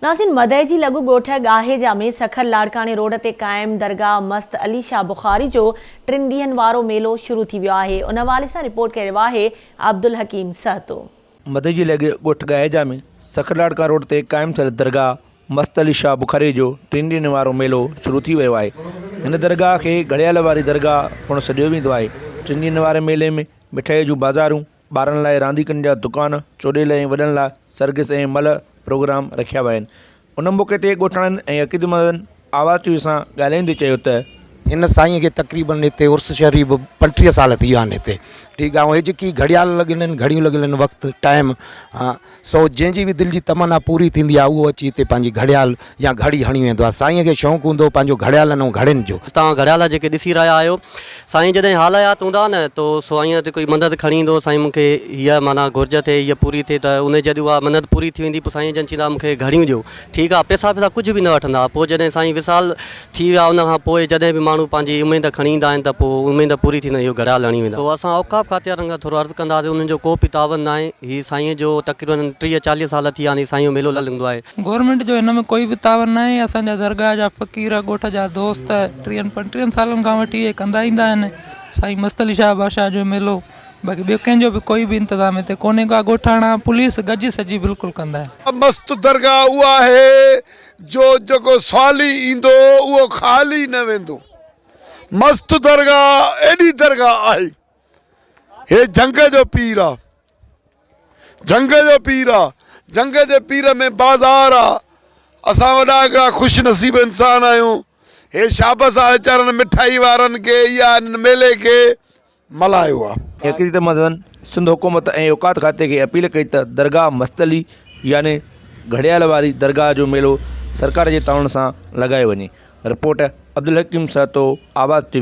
नासिन मदई जी लघु ॻोठ गाहेजा में सखर लाड़काने रोड ते क़ाइम दरगाह मस्त अली शाह बुखारी जो 3 ॾींहनि वारो मेलो शुरू थी वियो आहे। उन हवाले सां रिपोर्ट कयो आहे अब्दुल हकीम सहतो। मदई जी लॻे ॻोठ गाहेजा में सखर लाड़का रोड ते क़ाइम थियल दरगाह मस्त अली शाह बुखारी जो 3 ॾींहनि वारो मेलो शुरू थी वियो आहे। हिन दरगाह खे घड़ियाल वारी दरगाह पिणु सॾियो वेंदो आहे। 3 ॾींहनि वारे मेले में मिठाई जूं बाज़ारूं, ॿारनि लाइ रांदीकनि जा दुकान, चोडेल ऐं वॾनि लाइ सर्गिस ऐं मल प्रोग्राम रखिया विया आहिनि। उन मौक़े ते ॻोठाणनि ऐं अक़ीदतमंदनि आवाज़ टीवी सां ॻाल्हाईंदे चयो त इन साईं के तकरीबन इतने उर्स शरीफ 35 साल थी विया हिते। ठीक है, जेकी घड़ियाल लॻियल आहिनि, घड़ियूं लॻियल आहिनि, वक़्तु टाइम सो जंहिंजी बि दिलि जी तमन्ना पूरी थींदी आहे उहो अची हिते पंहिंजी घड़ियाल या घड़ी हणी वेंदो आहे। साईं खे शौक़ु हूंदो पंहिंजो घड़ियालनि ऐं घड़ियुनि जो। तव्हां घड़ियाल जेके ॾिसी रहिया आहियो, साईं जॾहिं हालायात हूंदा न तो साईं ते कोई मदद खणी ईंदो, साईं मूंखे हीअ माना घुर्ज थिए, हीअ पूरी थिए, त उन जॾहिं उहा मदद पूरी थी वेंदी पोइ साईं जन चवंदा मूंखे घड़ियूं ॾियो। ठीकु आहे, पैसा कुझु बि न वठंदा। पोइ जॾहिं साईं विसाल थी विया उन खां पोइ जॾहिं बि माण्हू पंहिंजी उमेद खणी ईंदा आहिनि त पोइ उमेद पूरी थींदी, इहो घड़ियाल हणी वेंदा। पोइ असां औकाफ़ खातिरनि खां थोरो अर्ज़ु कंदासीं, उन्हनि जो को बि तावन न आहे। हीअ साईं जो तक़रीबन 30-40 साल थी विया आहिनि साईं जो मेलो लॻंदो आहे। गवर्नमेंट जो हिन में कोई बि तावन न आहे। असांजा दरगाह जा फ़क़ीर ॻोठ जा दोस्त 30-35 सालनि खां वठी इहे कंदा ईंदा आहिनि साईं मस्त अली शाह बादशाह जो मेलो। बाक़ी ॿियो कंहिंजो बि कोई बि इंतज़ाम हिते कोन्हे का। ॻोठाणा पुलिस गॾिजी सॼी बिल्कुलु कंदा आहिनि। मस्त दरगाह उहा आहे जो जेको सवाली ईंदो उहो ख़ाली न वेंदो। मस्त दरगाह एॾी दरगाह आहे, हे जंग जो पीर आहे, जंग जो पीर आहे। जंग जे पीर में बाज़ार आहे। असां वॾा हिकिड़ा ख़ुशि नसीब इंसान आहियूं। हे शाबस आहे वीचारनि मिठाई वारनि खे या मेले खे मल्हायो आहे। अक़ीदतमंदनि सिंध हुकूमत ऐं औकात खाते खे अपील कई त दरगाह मस्त अली यानी घड़ियाल वारी दरगाह जो मेलो सरकार जे तावण सां लॻायो वञे। रिपोर्ट अब्दुल हकीम सहतो, आवाज़ टीवी।